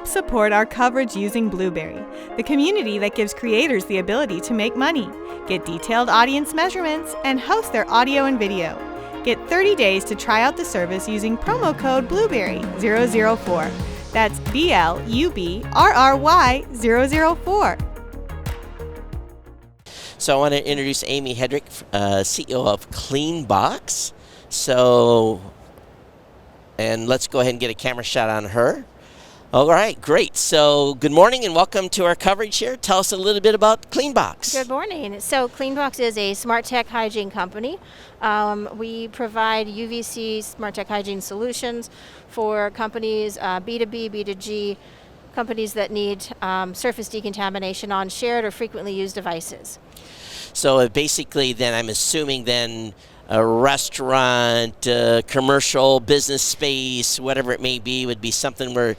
Help support our coverage using Blueberry, the community that gives creators the ability to make money, get detailed audience measurements, and host their audio and video. Get 30 days to try out the service using promo code Blueberry004. That's BLUBRRY004. So I want to introduce Amy Hedrick, CEO of CleanBox. And let's go ahead and get a camera shot on her. All right, great. So good morning and welcome to our coverage here. Tell us a little bit about CleanBox. Good morning. So CleanBox is a smart tech hygiene company. We provide UVC smart tech hygiene solutions for companies, B2B, B2G, companies that need surface decontamination on shared or frequently used devices. So basically then I'm assuming then a restaurant, commercial, business space, whatever it may be, would be something where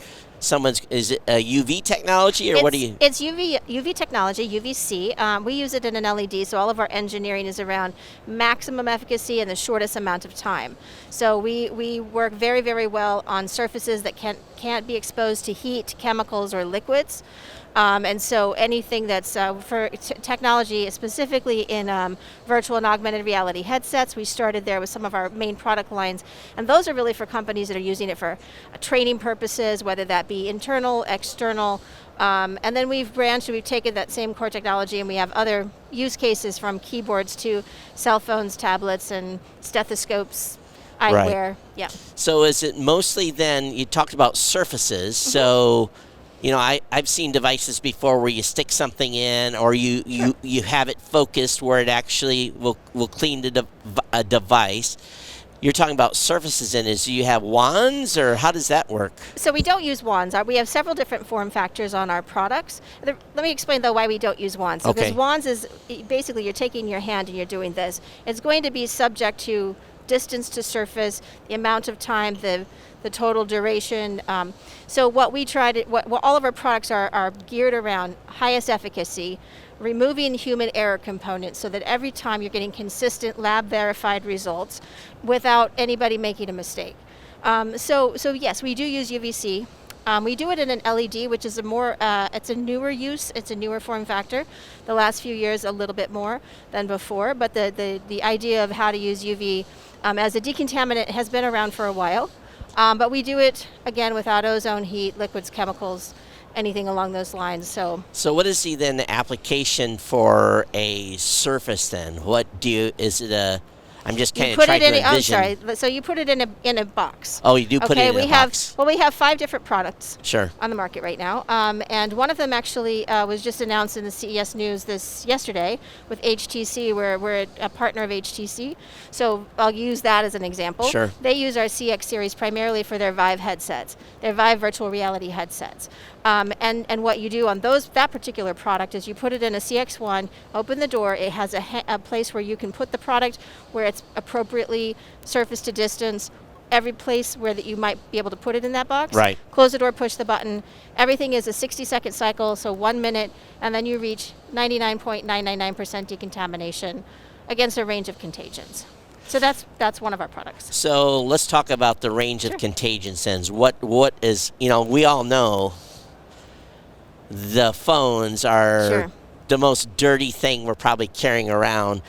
is it a UV technology or what do you? It's UV technology, UVC. We use it in an LED, so all of our engineering is around maximum efficacy in the shortest amount of time. So we work very, very well on surfaces that can't be exposed to heat, chemicals, or liquids. And so anything that's for technology, specifically in virtual and augmented reality headsets, we started there with some of our main product lines. And those are really for companies that are using it for training purposes, whether that be internal, external. And then we've taken that same core technology and we have other use cases from keyboards to cell phones, tablets, and stethoscopes, eyewear. Right. Yeah. So is it mostly then, you talked about surfaces, Mm-hmm. so you know, I've seen devices before where you stick something in or you have it focused where it actually will clean a device. You're talking about surfaces in it. Do you have wands or how does that work? So we don't use wands. We have several different form factors on our products. Let me explain though why we don't use wands. Okay. Because wands is basically you're taking your hand and you're doing this. It's going to be subject to distance to surface, the amount of time, the total duration. So what all of our products are geared around highest efficacy, removing human error components so that every time you're getting consistent lab verified results without anybody making a mistake. So yes, we do use UVC. We do it in an LED, which is it's a newer use, it's a newer form factor. The last few years a little bit more than before, but the idea of how to use UV as a decontaminant has been around for a while. But we do it, again, without ozone, heat, liquids, chemicals, anything along those lines. So what is the application for a surface then? I'm just kind of trying to envision. So you put it in a box. Oh, you do put it in a box. Well, we have 5 different products on the market right now. And one of them actually was just announced in the CES news yesterday with HTC. We're a partner of HTC. So I'll use that as an example. Sure. They use our CX series primarily for their Vive headsets, their Vive virtual reality headsets. And what you do on that particular product is you put it in a CX1, open the door, it has a place where you can put the product where it's appropriately surface to distance, every place where that you might be able to put it in that box. Right. Close the door, push the button. Everything is a 60-second cycle, so 1 minute, and then you reach 99.999% decontamination against a range of contagions. So that's one of our products. So let's talk about the range of contagions then. What is, we all know the phones are the most dirty thing we're probably carrying around.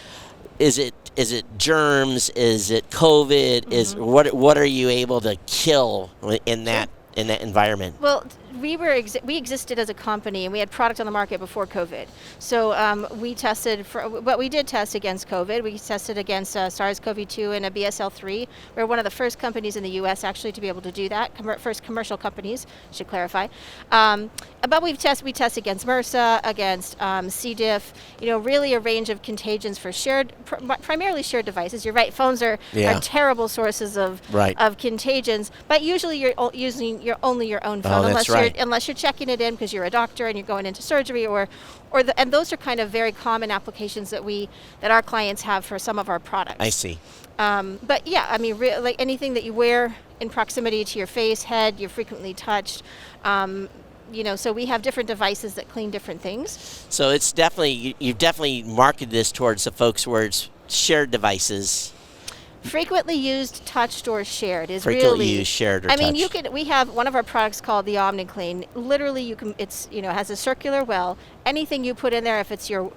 Is it germs? Is it COVID? Mm-hmm. What are you able to kill in that environment? Well, we existed as a company and we had product on the market before COVID. So we did test against COVID. We tested against SARS-CoV-2 and a BSL-3. We're one of the first companies in the U.S. actually to be able to do that. First commercial companies, I should clarify. But we test against MRSA, against C. diff. Really a range of contagions for primarily shared devices. You're right. Phones are terrible sources of contagions. But usually you're using only your own phone unless you're checking it in because you're a doctor and you're going into surgery and those are kind of very common applications that our clients have for some of our products. I see. But yeah, I mean, like anything that you wear in proximity to your face, head, you're frequently touched. So we have different devices that clean different things. So it's definitely, you've definitely marketed this towards the folks where it's shared devices. Frequently used, touched, or shared is Frequently really used, shared, or I mean, touched. we have one of our products called the Omni Clean. Literally, it's it has a circular well. Anything you put in there, if it's your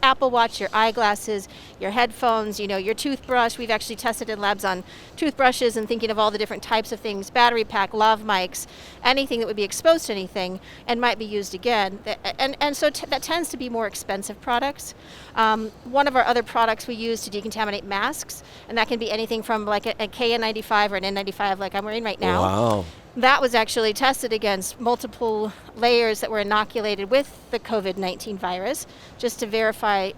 Apple Watch, your eyeglasses, your headphones, your toothbrush. We've actually tested in labs on toothbrushes and thinking of all the different types of things, battery pack, lav mics, anything that would be exposed to anything and might be used again. And so that tends to be more expensive products. One of our other products we use to decontaminate masks, and that can be anything from like a KN95 or an N95 like I'm wearing right now. Wow. That was actually tested against multiple layers that were inoculated with the COVID-19 virus, just to verify,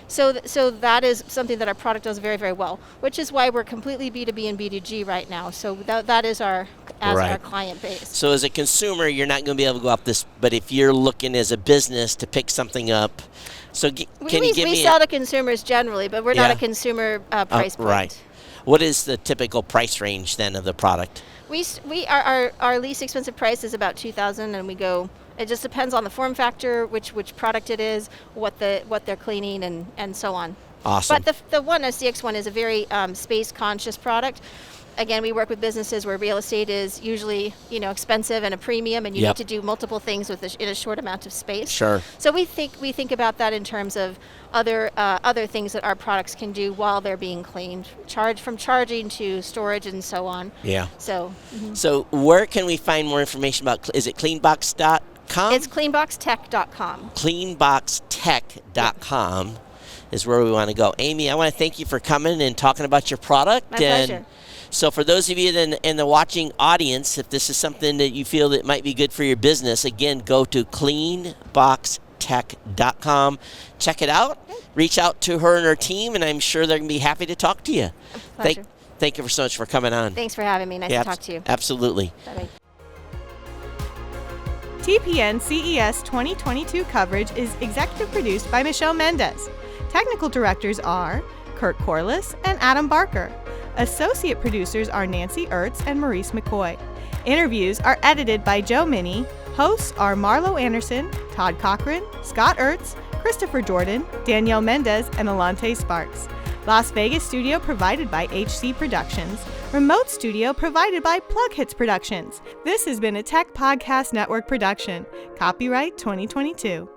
So that is something that our product does very, very well, which is why we're completely B2B and B2G right now. So that is our client base. So as a consumer, you're not going to be able to go up this, but if you're looking as a business to pick something up, so we sell to consumers generally, but we're not a consumer price point. Right. What is the typical price range then of the product? Our least expensive price is about $2,000, and we go. It just depends on the form factor, which product it is, what they're cleaning, and so on. Awesome. But the CX1 is a very space conscious product. Again, we work with businesses where real estate is usually expensive and a premium, and you need to do multiple things in a short amount of space. Sure. So we think about that in terms of other things that our products can do while they're being cleaned, from charging to storage and so on. Yeah. So. So where can we find more information about? Is it CleanBox.com? It's CleanBoxTech.com. CleanBoxTech.com is where we want to go. Amy, I want to thank you for coming and talking about your product. My pleasure. So for those of you in the watching audience, if this is something that you feel that might be good for your business, again, go to CleanBoxTech.com. Check it out. Reach out to her and her team, and I'm sure they're going to be happy to talk to you. Pleasure. Thank you so much for coming on. Thanks for having me. Nice to talk to you. Absolutely. Bye-bye. TPN CES 2022 coverage is executive produced by Michelle Mendez. Technical directors are Kurt Corliss and Adam Barker. Associate producers are Nancy Ertz and Maurice McCoy. Interviews are edited by Joe Minnie. Hosts are Marlo Anderson, Todd Cochran, Scott Ertz, Christopher Jordan, Danielle Mendez, and Alante Sparks. Las Vegas studio provided by HC Productions. Remote studio provided by PLUGHITZ Productions. This has been a Tech Podcast Network production. Copyright 2022.